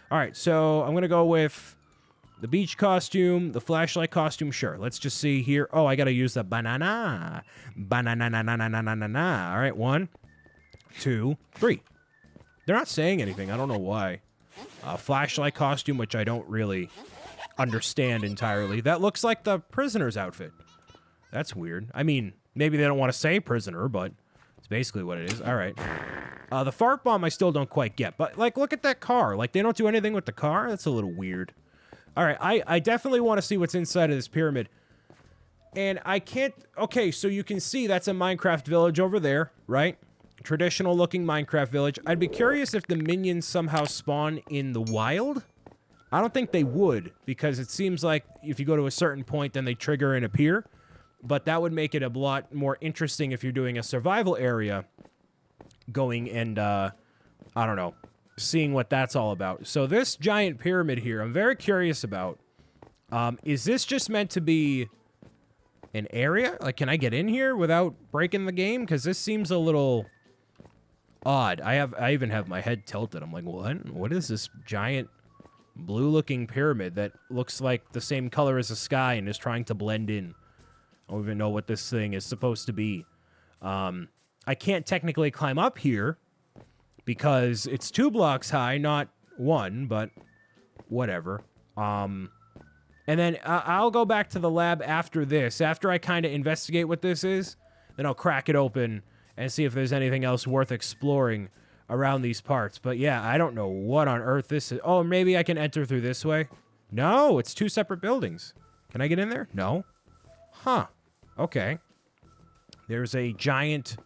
All right, so I'm going to go with the beach costume, the flashlight costume. Sure, let's just see here. Oh, I got to use the banana. Banana. All right, 1, 2, 3. They're not saying anything. I don't know why. Flashlight costume, which I don't really understand entirely. That looks like the prisoner's outfit. That's weird. I mean, maybe they don't want to say prisoner, but it's basically what it is. All right. The fart bomb I still don't quite get. But, like, look at that car. Like, they don't do anything with the car? That's a little weird. All right, I definitely want to see what's inside of this pyramid. And I can't... Okay, so you can see that's a Minecraft village over there, right? Traditional-looking Minecraft village. I'd be curious if the minions somehow spawn in the wild. I don't think they would, because it seems like if you go to a certain point, then they trigger and appear. But that would make it a lot more interesting if you're doing a survival area. Going and, I don't know, seeing what that's all about. So this giant pyramid here, I'm very curious about. Is this just meant to be an area? Like, can I get in here without breaking the game? Because this seems a little odd. I even have my head tilted. I'm like, what? What is this giant blue-looking pyramid that looks like the same color as the sky and is trying to blend in? I don't even know what this thing is supposed to be. I can't technically climb up here because it's 2 blocks high, not 1, but whatever. And then I'll go back to the lab after this. After I kind of investigate what this is, then I'll crack it open and see if there's anything else worth exploring around these parts. But yeah, I don't know what on earth this is. Oh, maybe I can enter through this way? No, it's 2 separate buildings. Can I get in there? No. Huh. Okay. There's a giant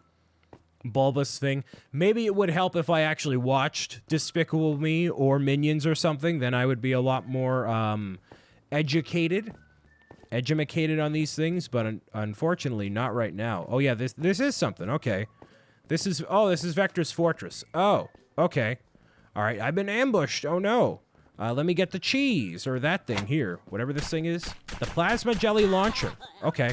bulbous thing. Maybe it would help if I actually watched Despicable Me or Minions or something. Then I would be a lot more educated on these things. But unfortunately, not right now. Oh yeah, this is something. Okay. This is Vector's Fortress. Oh, okay. All right, I've been ambushed. Oh no. Let me get the cheese or that thing here. Whatever this thing is. The plasma jelly launcher. Okay.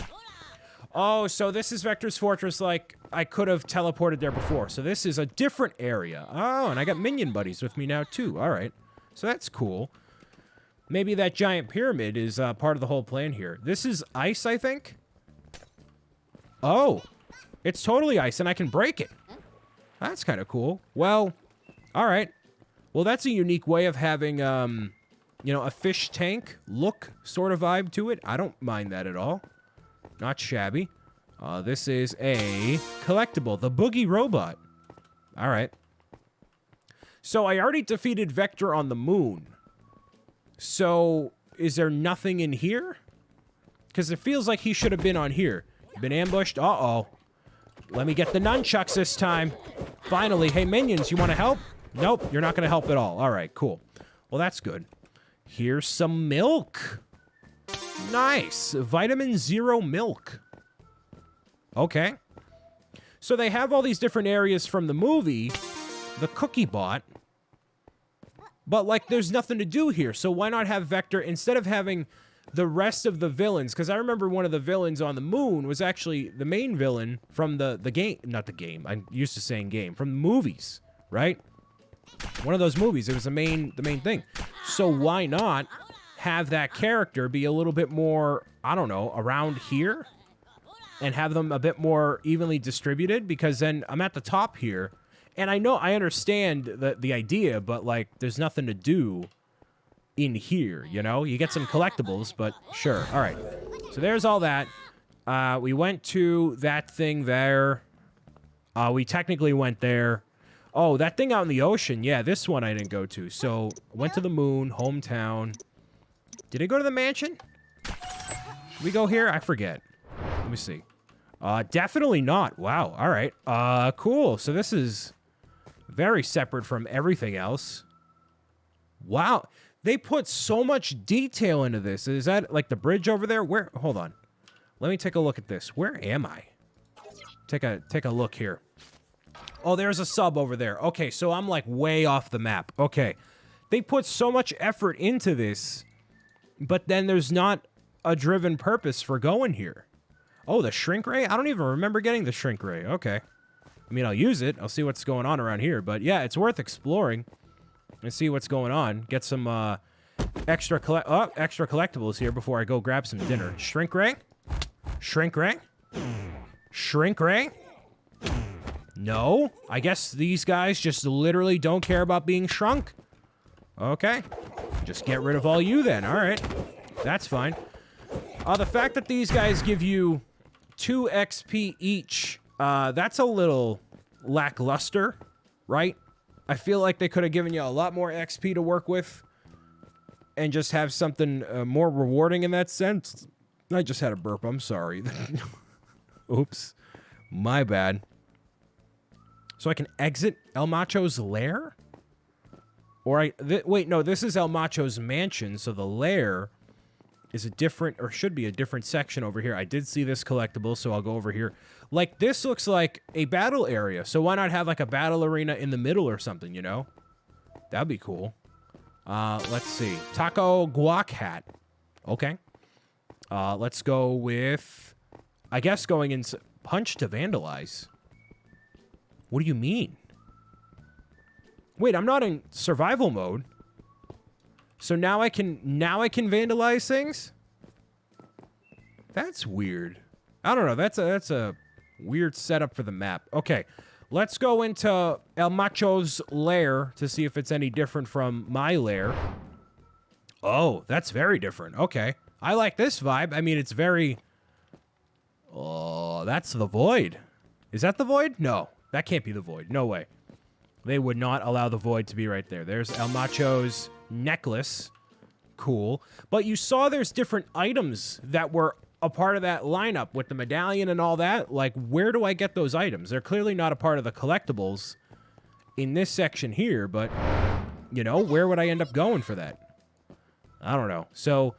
Oh, so this is Vector's Fortress, like I could have teleported there before. So this is a different area. Oh, and I got minion buddies with me now, too. All right. So that's cool. Maybe that giant pyramid is part of the whole plan here. This is ice, I think? Oh, it's totally ice, and I can break it. That's kind of cool. Well, all right. Well, that's a unique way of having, you know, a fish tank look sort of vibe to it. I don't mind that at all. Not shabby. This is a collectible, the Boogie Robot. All right. So I already defeated Vector on the moon. So is there nothing in here? Because it feels like he should have been on here. Been ambushed. Uh-oh. Let me get the nunchucks this time. Finally. Hey, minions, you want to help? Nope, you're not going to help at all. All right, cool. Well, that's good. Here's some milk. Nice. Vitamin Zero milk. Okay. So they have all these different areas from the movie, the Cookie Bot, but, like, there's nothing to do here. So why not have Vector, instead of having the rest of the villains, because I remember one of the villains on the moon was actually the main villain from the game, not the game, I'm used to saying game, from the movies, right? One of those movies, it was the main thing. So why not have that character be a little bit more, I don't know, around here? And have them a bit more evenly distributed? Because then I'm at the top here. And I understand the idea, but, like, there's nothing to do in here, you know? You get some collectibles, but sure. All right. So there's all that. We went to that thing there. We technically went there. Oh, that thing out in the ocean. Yeah, this one I didn't go to. So, went to the moon, hometown. Did I go to the mansion? Should we go here? I forget. Let me see. Definitely not. Wow. All right. Cool. So this is very separate from everything else. Wow. They put so much detail into this. Is that like the bridge over there? Where? Hold on. Let me take a look at this. Where am I? Take a look here. Oh, there's a sub over there. Okay, so I'm like way off the map. Okay. They put so much effort into this, but then there's not a driven purpose for going here. Oh, the shrink ray? I don't even remember getting the shrink ray. Okay. I mean, I'll use it. I'll see what's going on around here. But yeah, it's worth exploring. and see what's going on. Get some extra collectibles here before I go grab some dinner. Shrink ray? Shrink ray? Shrink ray? No? I guess these guys just literally don't care about being shrunk. Okay. Just get rid of all you then. All right. That's fine. The fact that these guys give you 2 XP each, that's a little lackluster, right? I feel like they could have given you a lot more XP to work with and just have something more rewarding in that sense. I just had a burp. I'm sorry. Oops. My bad. So I can exit El Machos Lair? Or wait, no, this is El Machos Mansion, so the lair is a different, or should be a different section over here. I did see this collectible, so I'll go over here. Like, this looks like a battle area, so why not have, like, a battle arena in the middle or something, you know? That'd be cool. Let's see. Taco guac hat. Okay. Let's go with, I guess, going in punch to vandalize. What do you mean? Wait, I'm not in survival mode. So now I can vandalize things? That's weird. I don't know. That's a weird setup for the map. Okay. Let's go into El Machos Lair to see if it's any different from my lair. Oh, that's very different. Okay. I like this vibe. I mean, it's very... Oh, that's the void. Is that the void? No, that can't be the void. No way. They would not allow the void to be right there. There's El Macho's necklace. Cool. But you saw there's different items that were a part of that lineup with the medallion and all that. Like, where do I get those items? They're clearly not a part of the collectibles in this section here, but, you know, where would I end up going for that? I don't know. So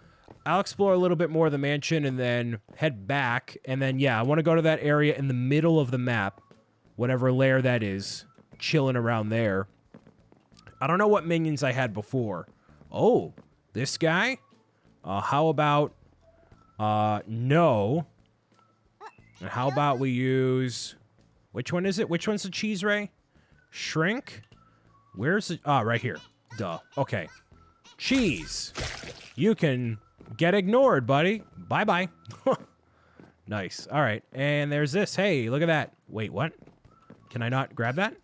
I'll explore a little bit more of the mansion and then head back. And then, yeah, I want to go to that area in the middle of the map, whatever lair that is, chilling around there. I don't know what minions I had before. Oh, this guy? How about... no. And how about we use... Which one is it? Which one's the cheese ray? Shrink? Where's it? Ah, right here. Duh. Okay. Cheese. You can get ignored, buddy. Bye-bye. Nice. All right. And there's this. Hey, look at that. Wait, what? Can I not grab that?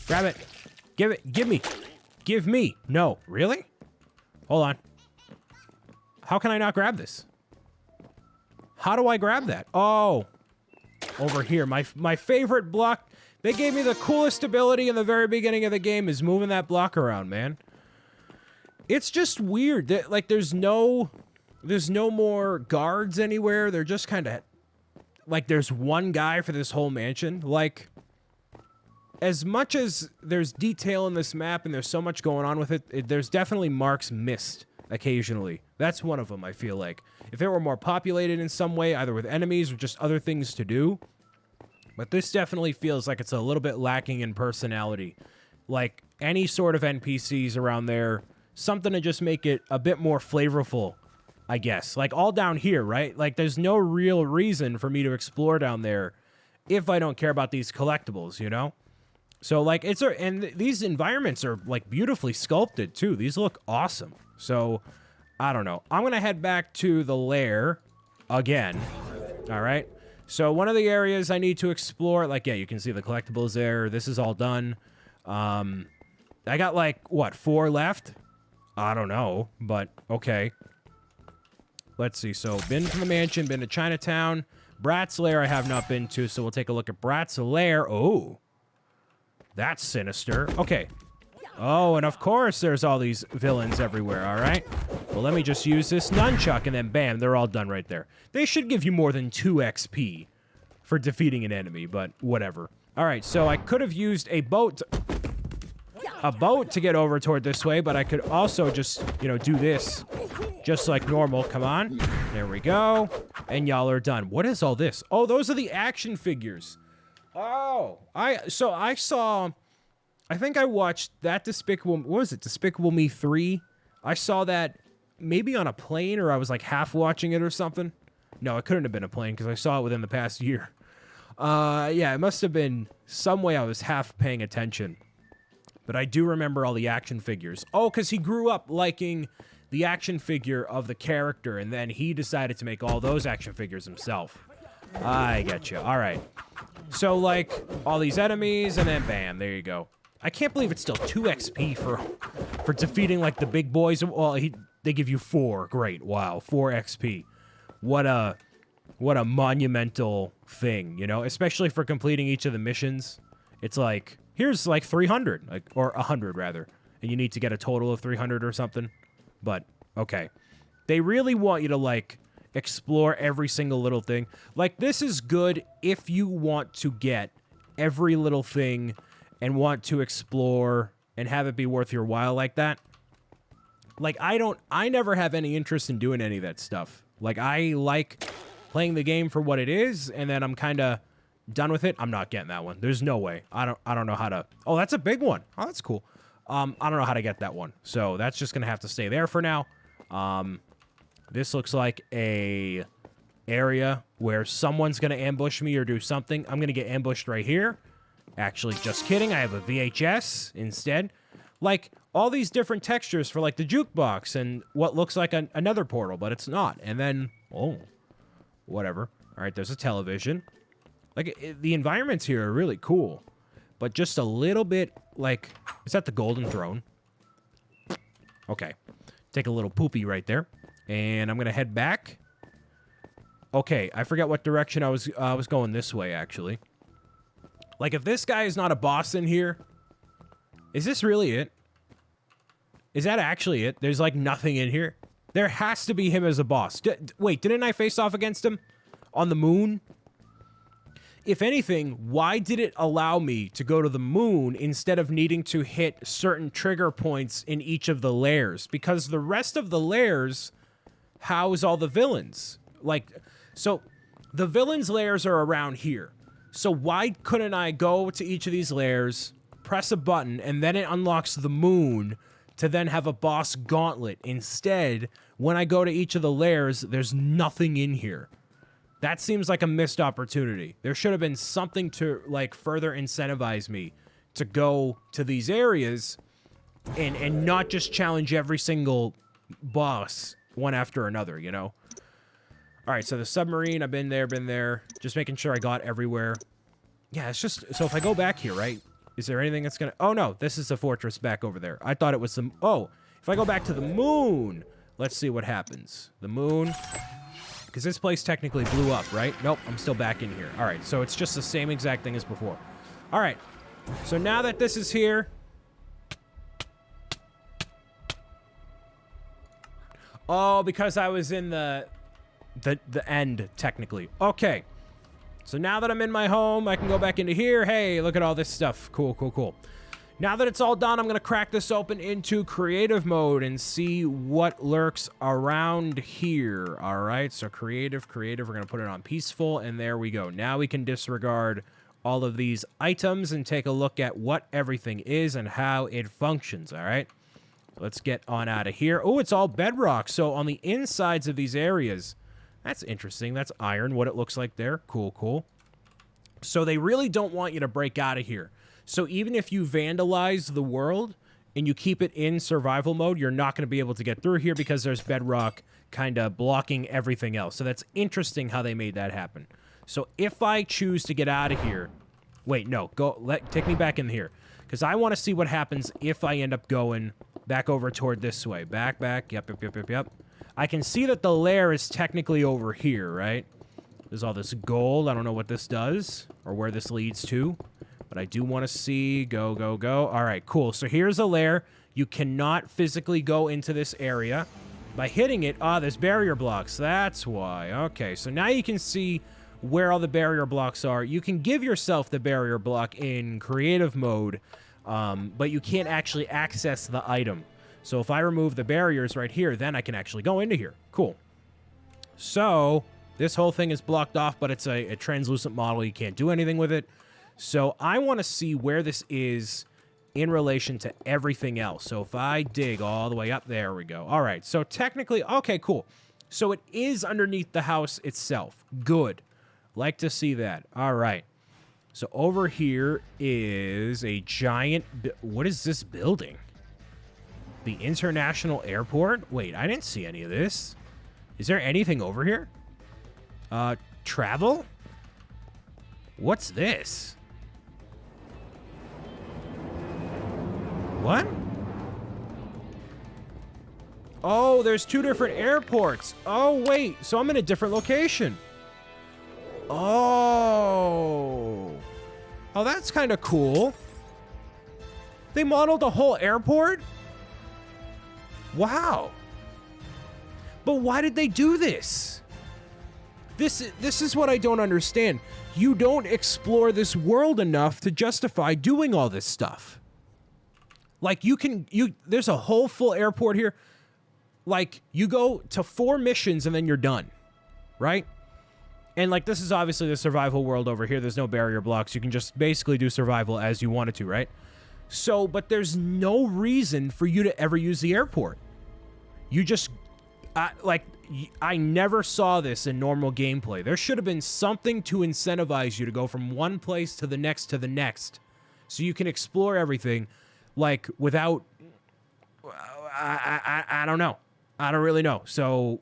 Grab it. Give it. Give me. Give me. No. Really? Hold on. How can I not grab this? How do I grab that? Oh. Over here. My favorite block. They gave me the coolest ability in the very beginning of the game is moving that block around, man. It's just weird. Like, there's no more guards anywhere. They're just kind of... Like, there's one guy for this whole mansion. Like... As much as there's detail in this map and there's so much going on with it, there's definitely marks missed occasionally. That's one of them, I feel like. If it were more populated in some way, either with enemies or just other things to do. But this definitely feels like it's a little bit lacking in personality. Like, any sort of NPCs around there, something to just make it a bit more flavorful, I guess. Like, all down here, right? Like, there's no real reason for me to explore down there if I don't care about these collectibles, you know? So, like, and these environments are, like, beautifully sculpted, too. These look awesome. So, I don't know. I'm going to head back to the lair again. All right? So, one of the areas I need to explore, like, yeah, you can see the collectibles there. This is all done. I got, like, what, 4 left? I don't know, but okay. Let's see. So, been to the mansion, been to Chinatown. Bratz Lair I have not been to, so we'll take a look at Bratz Lair. Oh. That's sinister. Okay. Oh, and of course there's all these villains everywhere, all right? Well, let me just use this nunchuck, and then bam, they're all done right there. They should give you more than 2 XP for defeating an enemy, but whatever. All right, so I could have used a boat to get over toward this way, but I could also just, you know, do this just like normal. Come on. There we go. And y'all are done. What is all this? Oh, those are the action figures. Oh, I think I watched that Despicable, what was it, Despicable Me 3? I saw that maybe on a plane, or I was like half watching it or something. No, it couldn't have been a plane because I saw it within the past year. Yeah, it must have been some way I was half paying attention. But I do remember all the action figures. Oh, because he grew up liking the action figure of the character, and then he decided to make all those action figures himself. I get you. All right. So, like, all these enemies, and then bam, there you go. I can't believe it's still 2 XP for defeating, like, the big boys. Well, they give you 4. Great. Wow. 4 XP. What a monumental thing, you know? Especially for completing each of the missions. It's like, here's, like, 300. Like, or 100, rather. And you need to get a total of 300 or something. But, okay. They really want you to, like, explore every single little thing. Like, this is good if you want to get every little thing and want to explore and have it be worth your while like that. Like, I never have any interest in doing any of that stuff. Like, I like playing the game for what it is, and then I'm kind of done with it. I'm not getting that one. There's no way. I don't know how to... Oh, that's a big one. Oh, that's cool. I don't know how to get that one. So that's just going to have to stay there for now. This looks like a area where someone's going to ambush me or do something. I'm going to get ambushed right here. Actually, just kidding. I have a VHS instead. Like, all these different textures for, like, the jukebox and what looks like another portal, but it's not. And then, oh, whatever. All right, there's a television. Like, the environments here are really cool. But just a little bit, like, is that the golden throne? Okay. Take a little poopy right there. And I'm going to head back. Okay, I forget what direction I was going this way, actually. Like, if this guy is not a boss in here, is this really it? Is that actually it? There's, like, nothing in here? There has to be him as a boss. Wait, didn't I face off against him on the moon? If anything, why did it allow me to go to the moon instead of needing to hit certain trigger points in each of the lairs? Because the rest of the lairs house all the villains. Like, so the villains' lairs are around here. So why couldn't I go to each of these lairs, press a button, and then it unlocks the moon to then have a boss gauntlet? Instead, when I go to each of the lairs, there's nothing in here. That seems like a missed opportunity. There should have been something to, like, further incentivize me to go to these areas and not just challenge every single boss one after another, you know? All right, so the submarine, I've been there. Just making sure I got everywhere. Yeah, it's just... So if I go back here, right? Is there anything that's gonna... Oh, no, this is the fortress back over there. I thought it was the... Oh, if I go back to the moon, let's see what happens. The moon... Because this place technically blew up, right? Nope, I'm still back in here. All right, so it's just the same exact thing as before. All right, so now that this is here... Oh, because I was in the end, technically. Okay, so now that I'm in my home, I can go back into here. Hey, look at all this stuff. Cool, cool, cool. Now that it's all done, I'm going to crack this open into creative mode and see what lurks around here. All right, so creative. We're going to put it on peaceful, and there we go. Now we can disregard all of these items and take a look at what everything is and how it functions, all right? Let's get on out of here. Oh, it's all bedrock. So on the insides of these areas, that's interesting. That's iron, what it looks like there. Cool, cool. So they really don't want you to break out of here. So even if you vandalize the world and you keep it in survival mode, you're not going to be able to get through here because there's bedrock kind of blocking everything else. So that's interesting how they made that happen. So if I choose to get out of here... Wait, no. Take me back in here. Because I want to see what happens if I end up going back over toward this way. Back. Yep. I can see that the lair is technically over here, right? There's all this gold. I don't know what this does or where this leads to. But I do want to see. Go. All right, cool. So here's a lair. You cannot physically go into this area. By hitting it, there's barrier blocks. That's why. Okay, so now you can see where all the barrier blocks are. You can give yourself the barrier block in creative mode, but you can't actually access the item. So if I remove the barriers right here, then I can actually go into here. Cool. So this whole thing is blocked off, but it's a translucent model. You can't do anything with it. So I want to see where this is in relation to everything else. So if I dig all the way up, there we go. All right, so technically, okay, cool. So it is underneath the house itself. Good. Like to see that. All right. So over here is a giant... What is this building? The International Airport? Wait, I didn't see any of this. Is there anything over here? Travel? What's this? What? Oh, there's 2 different airports. Oh, wait. So I'm in a different location. Oh. Oh, that's kind of cool. They modeled a whole airport? Wow. But why did they do this? This is what I don't understand. You don't explore this world enough to justify doing all this stuff. Like, there's a whole full airport here. Like, you go to 4 missions and then you're done, right? And, like, this is obviously the survival world over here. There's no barrier blocks. You can just basically do survival as you wanted to, right? So, but there's no reason for you to ever use the airport. You just, I never saw this in normal gameplay. There should have been something to incentivize you to go from one place to the next so you can explore everything, like, without, I don't know. I don't really know. So,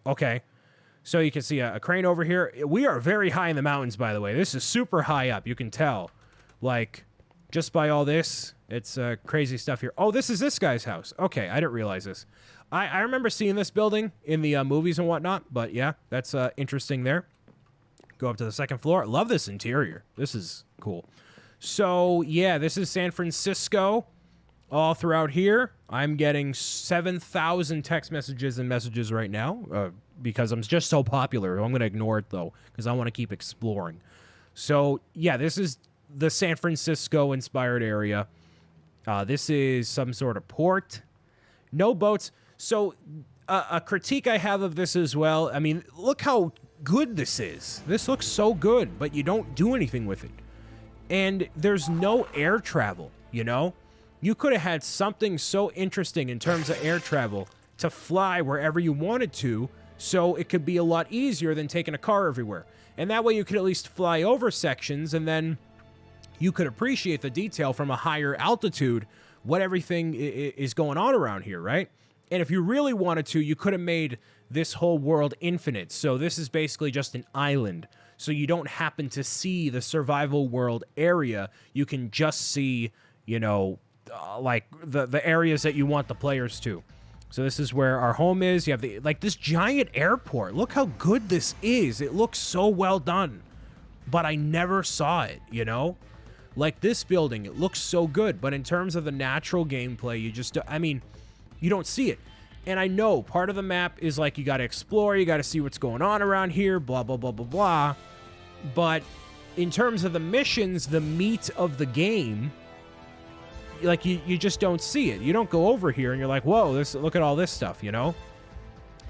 okay. So you can see a crane over here. We are very high in the mountains, by the way. This is super high up. You can tell. Like, just by all this, it's crazy stuff here. Oh, this is this guy's house. Okay, I didn't realize this. I remember seeing this building in the movies and whatnot, but yeah, that's interesting there. Go up to the 2nd floor. Love this interior. This is cool. So, yeah, this is San Francisco. All throughout here, I'm getting 7,000 text messages and messages right now because I'm just so popular. I'm going to ignore it, though, because I want to keep exploring. So, yeah, this is the San Francisco-inspired area. This is some sort of port. No boats. So, a critique I have of this as well, I mean, look how good this is. This looks so good, but you don't do anything with it. And there's no air travel, you know? You could have had something so interesting in terms of air travel to fly wherever you wanted to, so it could be a lot easier than taking a car everywhere. And that way you could at least fly over sections, and then you could appreciate the detail from a higher altitude, what everything is going on around here, right? And if you really wanted to, you could have made this whole world infinite. So this is basically just an island. So you don't happen to see the survival world area. You can just see, you know, like the areas that you want the players to. So this is where our home is. You have this giant airport. Look how good this is. It looks so well done. But I never saw it, you know? Like this building, it looks so good. But in terms of the natural gameplay, you don't see it. And I know part of the map is like you got to explore, you got to see what's going on around here, blah, blah, blah, blah, blah. But in terms of the missions, the meat of the game, like you just don't see it. You don't go over here and you're like, whoa, look at all this stuff, you know?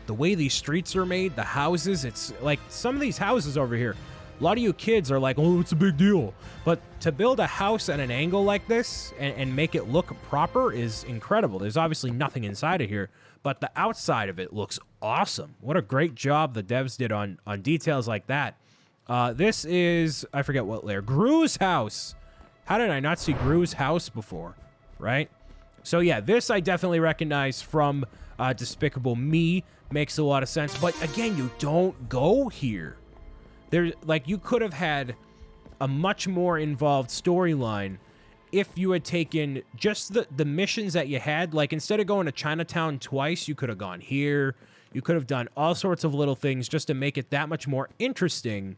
The way these streets are made, the houses, it's like some of these houses over here, a lot of you kids are like, oh, it's a big deal. But to build a house at an angle like this and make it look proper is incredible. There's obviously nothing inside of here, but the outside of it looks awesome. What a great job the devs did on details like that. This is, I forget what layer, Grus house. How did I not see Grus house before, right? So yeah, this I definitely recognize from Despicable Me. Makes a lot of sense. But again, you don't go here. You could have had a much more involved storyline if you had taken just the missions that you had. Like, instead of going to Chinatown twice, you could have gone here. You could have done all sorts of little things just to make it that much more interesting.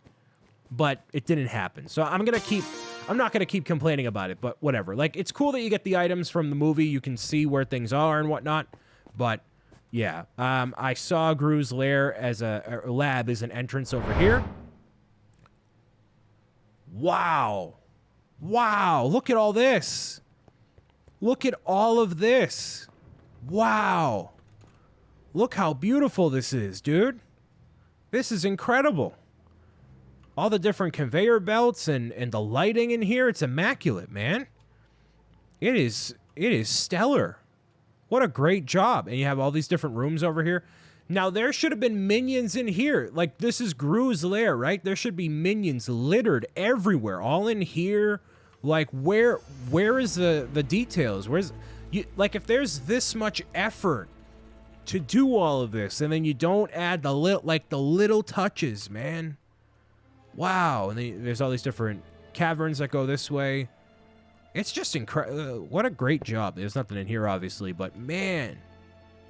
But it didn't happen. So I'm not going to keep complaining about it, but whatever. Like, it's cool that you get the items from the movie. You can see where things are and whatnot. But, yeah. I saw Grus Lair as a lab as an entrance over here. Wow. Wow. Look at all this. Look at all of this. Wow. Look how beautiful this is, dude. This is incredible. All the different conveyor belts and the lighting in here, it's immaculate, man. It is stellar. What a great job. And you have all these different rooms over here. Now, there should have been minions in here. Like, this is Grus Lair, right? There should be minions littered everywhere, all in here. Like, where is the details? Where's... like, if there's this much effort to do all of this, and then you don't add the little touches, man. Wow. And then there's all these different caverns that go this way. It's just incredible. What a great job. There's nothing in here, obviously, but man,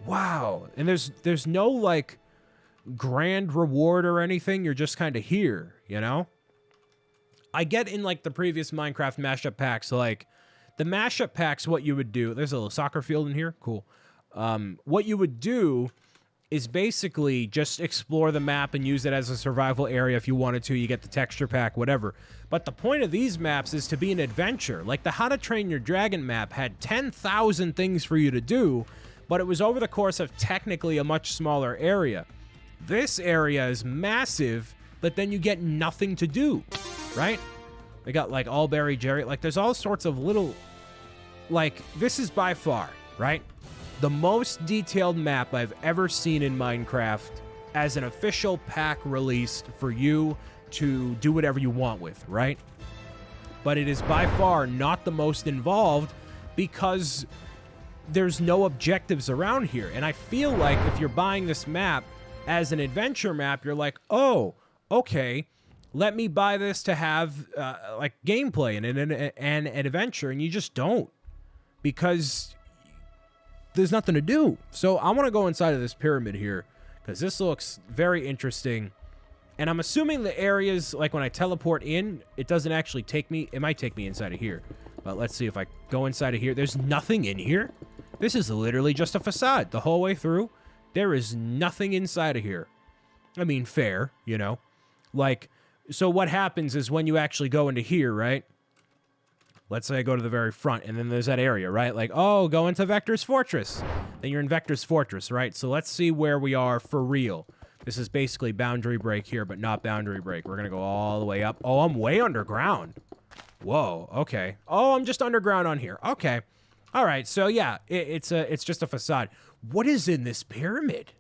wow. And there's no, like, grand reward or anything. You're just kind of here, you know? I get in, like, the previous Minecraft mashup packs, like, the mashup packs, what you would do... There's a little soccer field in here. Cool. What you would do is basically just explore the map and use it as a survival area if you wanted to. You get the texture pack, whatever. But the point of these maps is to be an adventure. Like the How to Train Your Dragon map had 10,000 things for you to do, but it was over the course of technically a much smaller area. This area is massive, but then you get nothing to do, right? They got like Allberry Jerry. Like there's all sorts of little... Like, this is by far, right, the most detailed map I've ever seen in Minecraft as an official pack released for you to do whatever you want with, right? But it is by far not the most involved because there's no objectives around here. And I feel like if you're buying this map as an adventure map, you're like, oh, okay, let me buy this to have like gameplay and an adventure, and you just don't. Because there's nothing to do. So I want to go inside of this pyramid here because this looks very interesting. And I'm assuming the areas, like when I teleport in, it doesn't actually take me. It might take me inside of here. But let's see if I go inside of here. There's nothing in here. This is literally just a facade the whole way through. There is nothing inside of here. I mean, fair, you know. Like, so what happens is when you actually go into here, right? Let's say I go to the very front, and then there's that area, right? Like, oh, go into Vector's Fortress. Then you're in Vector's Fortress, right? So let's see where we are for real. This is basically Boundary Break here, but not Boundary Break. We're going to go all the way up. Oh, I'm way underground. Whoa, okay. Oh, I'm just underground on here. Okay. All right, so yeah, it's just a facade. What is in this pyramid?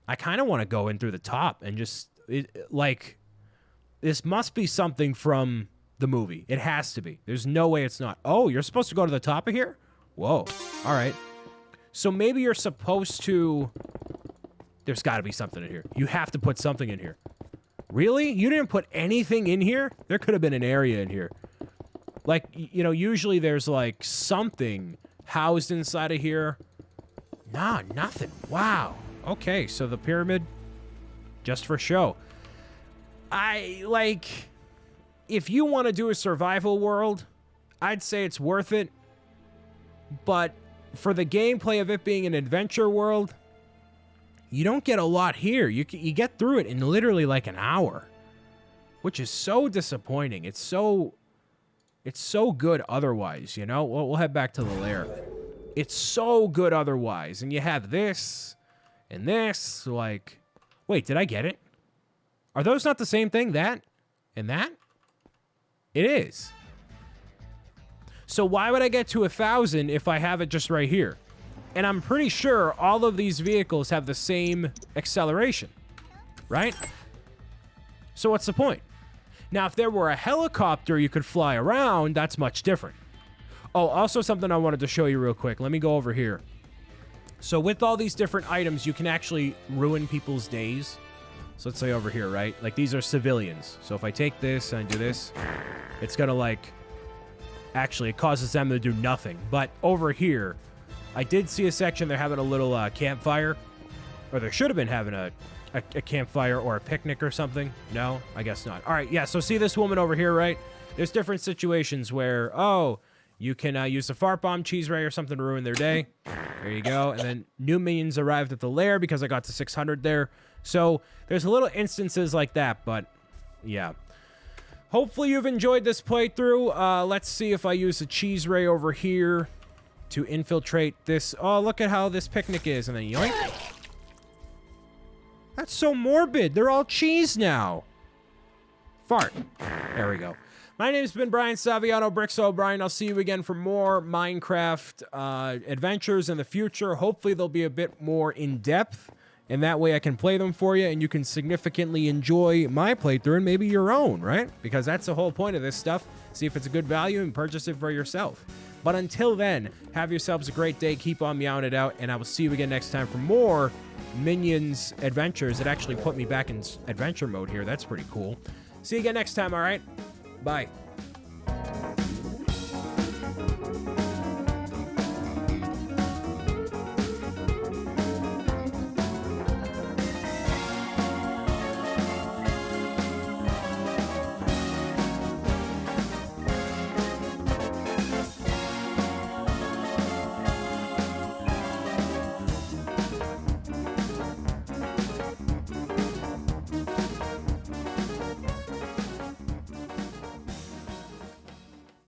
I kind of want to go in through the top and just, like, this must be something from... the movie. It has to be. There's no way it's not. Oh, you're supposed to go to the top of here? Whoa. All right. So maybe you're supposed to... There's got to be something in here. You have to put something in here. Really? You didn't put anything in here? There could have been an area in here. Like, you know, usually there's like something housed inside of here. Nah, nothing. Wow. Okay, so the pyramid, just for show. If you want to do a survival world, I'd say it's worth it. But for the gameplay of it being an adventure world, you don't get a lot here. You get through it in literally like an hour, which is so disappointing. It's so good otherwise, you know? We'll head back to the lair. It's so good otherwise. And you have this and this. Like, wait, did I get it? Are those not the same thing? That and that? It is. So why would I get to 1,000 if I have it just right here? And I'm pretty sure all of these vehicles have the same acceleration, right? So what's the point? Now, if there were a helicopter you could fly around, that's much different. Oh, also something I wanted to show you real quick. Let me go over here. So with all these different items, you can actually ruin people's days. So let's say over here, right? Like these are civilians. So if I take this and I do this, it's gonna like, actually it causes them to do nothing. But over here, I did see a section they're having a little campfire, or they should have been having a campfire or a picnic or something. No, I guess not. All right, yeah, so see this woman over here, right? There's different situations where, oh, you can use the fart bomb cheese ray or something to ruin their day. There you go. And then new minions arrived at the lair because I got to 600 there. So there's a little instances like that, but yeah. Hopefully you've enjoyed this playthrough. Let's see if I use the cheese ray over here to infiltrate this. Oh, look at how this picnic is. And then yoink. That's so morbid. They're all cheese now. Fart. There we go. My name's been Brian Saviano, BricksOBrian. I'll see you again for more Minecraft adventures in the future. Hopefully they'll be a bit more in-depth and that way I can play them for you, and you can significantly enjoy my playthrough and maybe your own, right? Because that's the whole point of this stuff. See if it's a good value and purchase it for yourself. But until then, have yourselves a great day. Keep on meowing it out, and I will see you again next time for more Minions adventures. It actually put me back in adventure mode here. That's pretty cool. See you again next time, all right? Bye.